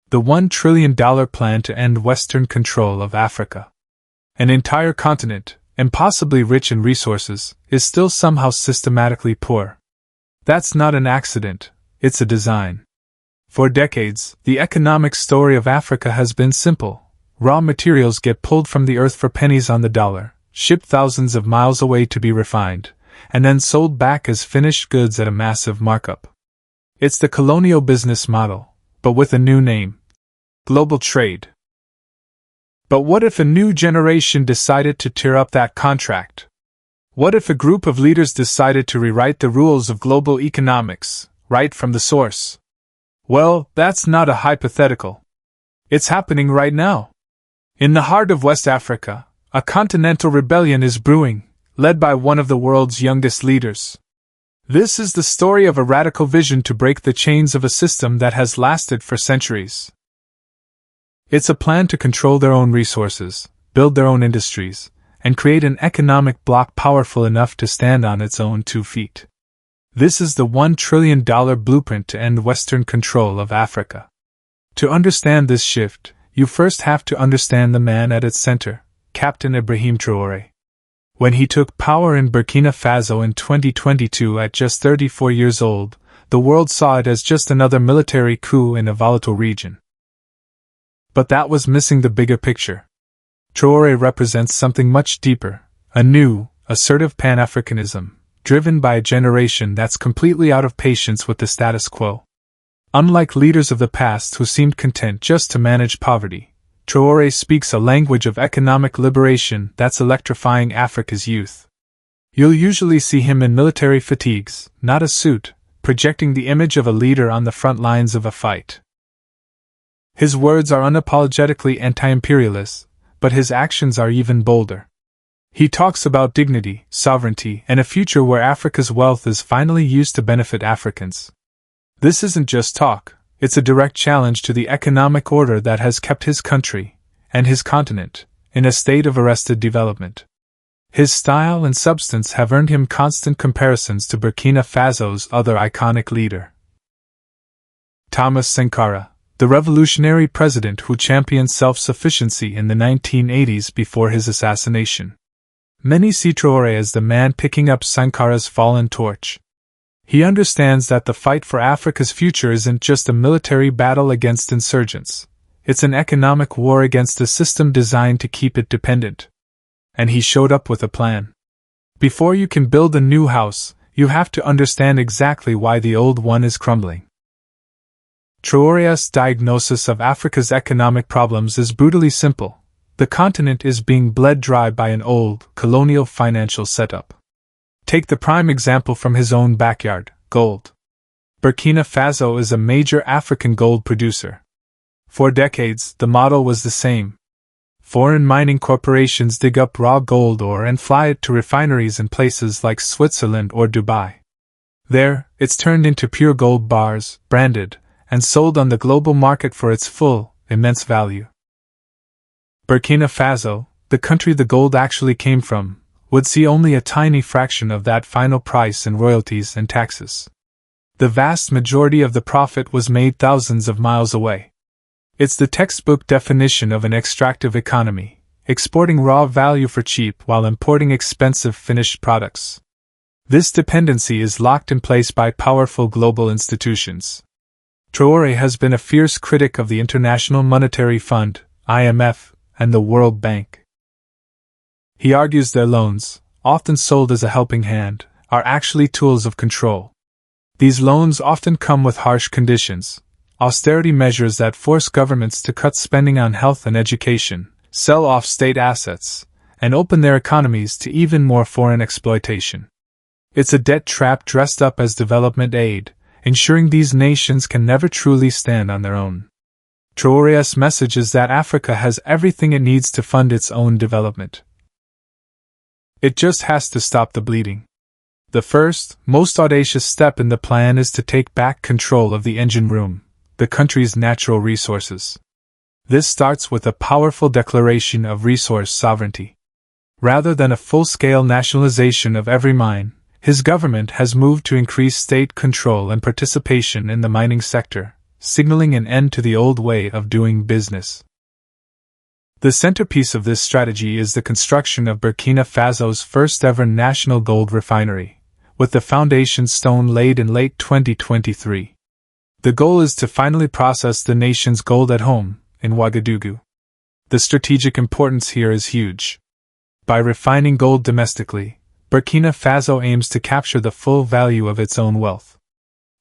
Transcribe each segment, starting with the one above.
The $1 trillion plan to end Western control of Africa. An entire continent, impossibly rich in resources, is still somehow systematically poor. That's not an accident, it's a design. For decades, the economic story of Africa has been simple. Raw materials get pulled from the earth for pennies on the dollar, shipped thousands of miles away to be refined, and then sold back as finished goods at a massive markup. It's the colonial business model, but with a new name: global trade. But what if a new generation decided to tear up that contract? What if a group of leaders decided to rewrite the rules of global economics, right from the source? Well, that's not a hypothetical. It's happening right now. In the heart of West Africa, a continental rebellion is brewing, led by one of the world's youngest leaders. This is the story of a radical vision to break the chains of a system that has lasted for centuries. It's a plan to control their own resources, build their own industries, and create an economic bloc powerful enough to stand on its own 2 feet. This is the $1 trillion blueprint to end Western control of Africa. To understand this shift, you first have to understand the man at its center, Captain Ibrahim Traoré. When he took power in Burkina Faso in 2022 at just 34 years old, the world saw it as just another military coup in a volatile region. But that was missing the bigger picture. Traoré represents something much deeper, a new, assertive Pan-Africanism, driven by a generation that's completely out of patience with the status quo. Unlike leaders of the past who seemed content just to manage poverty, Traoré speaks a language of economic liberation that's electrifying Africa's youth. You'll usually see him in military fatigues, not a suit, projecting the image of a leader on the front lines of a fight. His words are unapologetically anti-imperialist, but his actions are even bolder. He talks about dignity, sovereignty, and a future where Africa's wealth is finally used to benefit Africans. This isn't just talk, it's a direct challenge to the economic order that has kept his country, and his continent, in a state of arrested development. His style and substance have earned him constant comparisons to Burkina Faso's other iconic leader, Thomas Sankara, the revolutionary president who championed self-sufficiency in the 1980s before his assassination. Many see Traoré as the man picking up Sankara's fallen torch. He understands that the fight for Africa's future isn't just a military battle against insurgents. It's an economic war against a system designed to keep it dependent. And he showed up with a plan. Before you can build a new house, you have to understand exactly why the old one is crumbling. Traoré's diagnosis of Africa's economic problems is brutally simple. The continent is being bled dry by an old, colonial financial setup. Take the prime example from his own backyard, gold. Burkina Faso is a major African gold producer. For decades, the model was the same. Foreign mining corporations dig up raw gold ore and fly it to refineries in places like Switzerland or Dubai. There, it's turned into pure gold bars, branded, and sold on the global market for its full, immense value. Burkina Faso, the country the gold actually came from, would see only a tiny fraction of that final price in royalties and taxes. The vast majority of the profit was made thousands of miles away. It's the textbook definition of an extractive economy, exporting raw value for cheap while importing expensive finished products. This dependency is locked in place by powerful global institutions. Traoré has been a fierce critic of the International Monetary Fund, IMF, and the World Bank. He argues their loans, often sold as a helping hand, are actually tools of control. These loans often come with harsh conditions, austerity measures that force governments to cut spending on health and education, sell off state assets, and open their economies to even more foreign exploitation. It's a debt trap dressed up as development aid, ensuring these nations can never truly stand on their own. Traoré's message is that Africa has everything it needs to fund its own development. It just has to stop the bleeding. The first, most audacious step in the plan is to take back control of the engine room, the country's natural resources. This starts with a powerful declaration of resource sovereignty. Rather than a full-scale nationalization of every mine, his government has moved to increase state control and participation in the mining sector, signaling an end to the old way of doing business. The centerpiece of this strategy is the construction of Burkina Faso's first-ever national gold refinery, with the foundation stone laid in late 2023. The goal is to finally process the nation's gold at home, in Ouagadougou. The strategic importance here is huge. By refining gold domestically, Burkina Faso aims to capture the full value of its own wealth.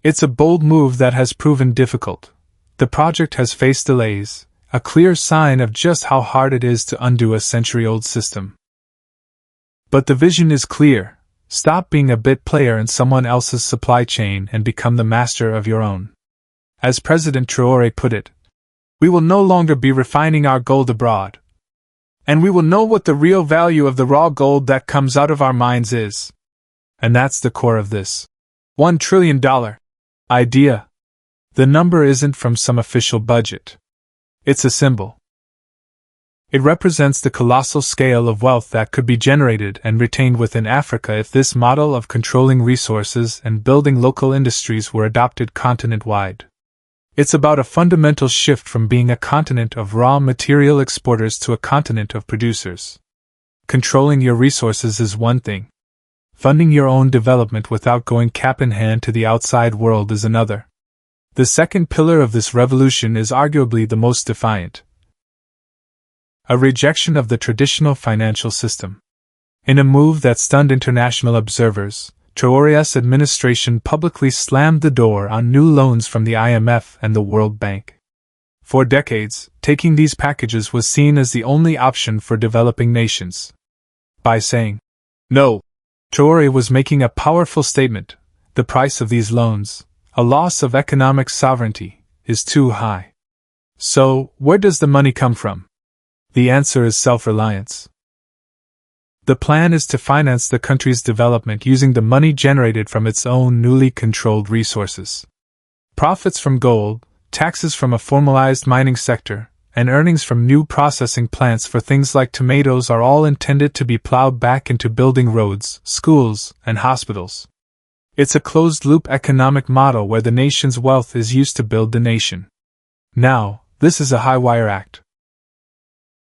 It's a bold move that has proven difficult. The project has faced delays, a clear sign of just how hard it is to undo a century-old system. But the vision is clear: stop being a bit player in someone else's supply chain and become the master of your own. As President Traore put it, "We will no longer be refining our gold abroad. And we will know what the real value of the raw gold that comes out of our mines is." And that's the core of this $1 trillion idea. The number isn't from some official budget. It's a symbol. It represents the colossal scale of wealth that could be generated and retained within Africa if this model of controlling resources and building local industries were adopted continent-wide. It's about a fundamental shift from being a continent of raw material exporters to a continent of producers. Controlling your resources is one thing. Funding your own development without going cap in hand to the outside world is another. The second pillar of this revolution is arguably the most defiant: a rejection of the traditional financial system. In a move that stunned international observers, Traoré's administration publicly slammed the door on new loans from the IMF and the World Bank. For decades, taking these packages was seen as the only option for developing nations. By saying no, Traoré was making a powerful statement: the price of these loans, a loss of economic sovereignty, is too high. So, where does the money come from? The answer is self-reliance. The plan is to finance the country's development using the money generated from its own newly controlled resources. Profits from gold, taxes from a formalized mining sector, and earnings from new processing plants for things like tomatoes are all intended to be plowed back into building roads, schools, and hospitals. It's a closed-loop economic model where the nation's wealth is used to build the nation. Now, this is a high-wire act.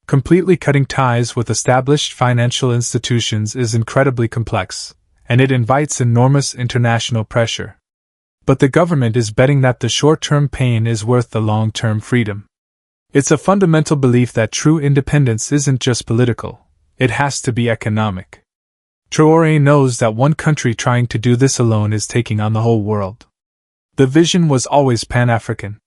Completely cutting ties with established financial institutions is incredibly complex, and it invites enormous international pressure. But the government is betting that the short-term pain is worth the long-term freedom. It's a fundamental belief that true independence isn't just political, it has to be economic. Traoré knows that one country trying to do this alone is taking on the whole world. The vision was always Pan-African.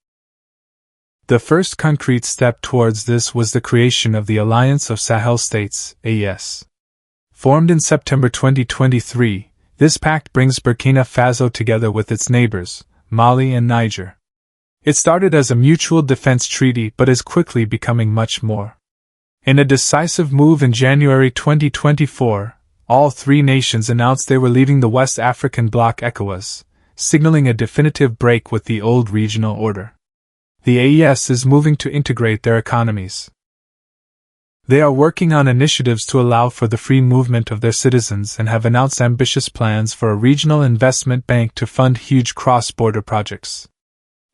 The first concrete step towards this was the creation of the Alliance of Sahel States, AES. Formed in September 2023, this pact brings Burkina Faso together with its neighbors, Mali and Niger. It started as a mutual defense treaty but is quickly becoming much more. In a decisive move in January 2024, all three nations announced they were leaving the West African bloc ECOWAS, signaling a definitive break with the old regional order. The AES is moving to integrate their economies. They are working on initiatives to allow for the free movement of their citizens and have announced ambitious plans for a regional investment bank to fund huge cross-border projects.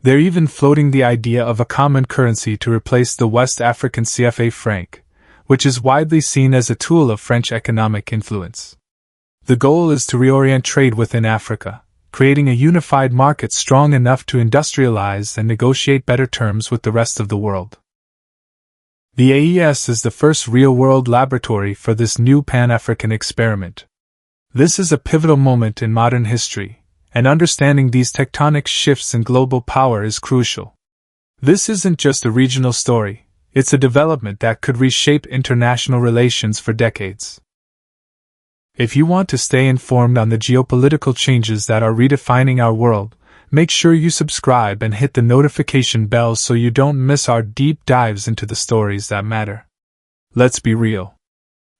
They're even floating the idea of a common currency to replace the West African CFA franc, which is widely seen as a tool of French economic influence. The goal is to reorient trade within Africa, creating a unified market strong enough to industrialize and negotiate better terms with the rest of the world. The AES is the first real-world laboratory for this new Pan-African experiment. This is a pivotal moment in modern history, and understanding these tectonic shifts in global power is crucial. This isn't just a regional story, it's a development that could reshape international relations for decades. If you want to stay informed on the geopolitical changes that are redefining our world, make sure you subscribe and hit the notification bell so you don't miss our deep dives into the stories that matter. Let's be real.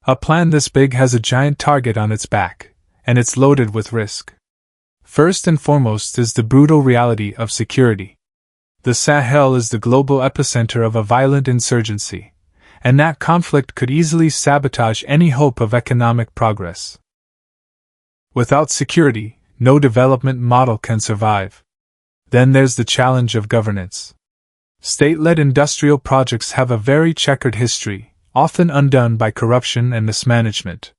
A plan this big has a giant target on its back, and it's loaded with risk. First and foremost is the brutal reality of security. The Sahel is the global epicenter of a violent insurgency, and that conflict could easily sabotage any hope of economic progress. Without security, no development model can survive. Then there's the challenge of governance. State-led industrial projects have a very checkered history, often undone by corruption and mismanagement.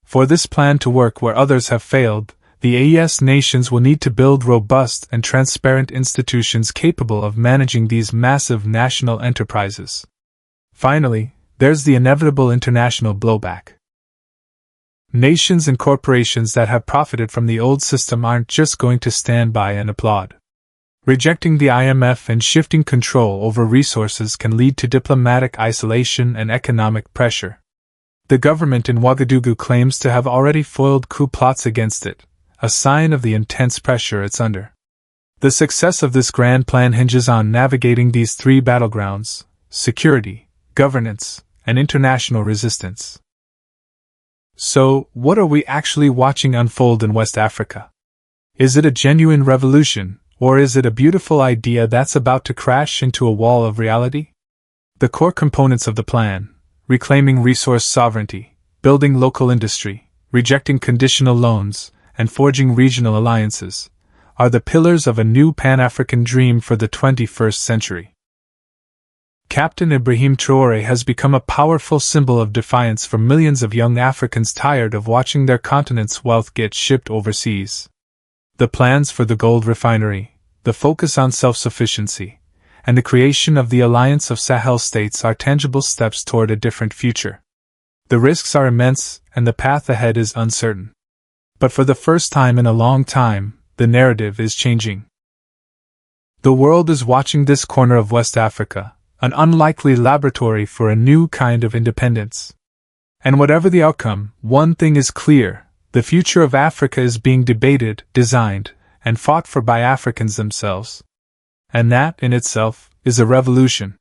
For this plan to work where others have failed, the AES nations will need to build robust and transparent institutions capable of managing these massive national enterprises. Finally, there's the inevitable international blowback. Nations and corporations that have profited from the old system aren't just going to stand by and applaud. Rejecting the IMF and shifting control over resources can lead to diplomatic isolation and economic pressure. The government in Ouagadougou claims to have already foiled coup plots against it, a sign of the intense pressure it's under. The success of this grand plan hinges on navigating these three battlegrounds: security, governance, and international resistance. So, what are we actually watching unfold in West Africa? Is it a genuine revolution, or is it a beautiful idea that's about to crash into a wall of reality? The core components of the plan: reclaiming resource sovereignty, building local industry, rejecting conditional loans, and forging regional alliances, are the pillars of a new Pan-African dream for the 21st century. Captain Ibrahim Traoré has become a powerful symbol of defiance for millions of young Africans tired of watching their continent's wealth get shipped overseas. The plans for the gold refinery, the focus on self-sufficiency, and the creation of the Alliance of Sahel states are tangible steps toward a different future. The risks are immense, and the path ahead is uncertain. But for the first time in a long time, the narrative is changing. The world is watching this corner of West Africa, an unlikely laboratory for a new kind of independence. And whatever the outcome, one thing is clear: the future of Africa is being debated, designed, and fought for by Africans themselves. And that, in itself, is a revolution.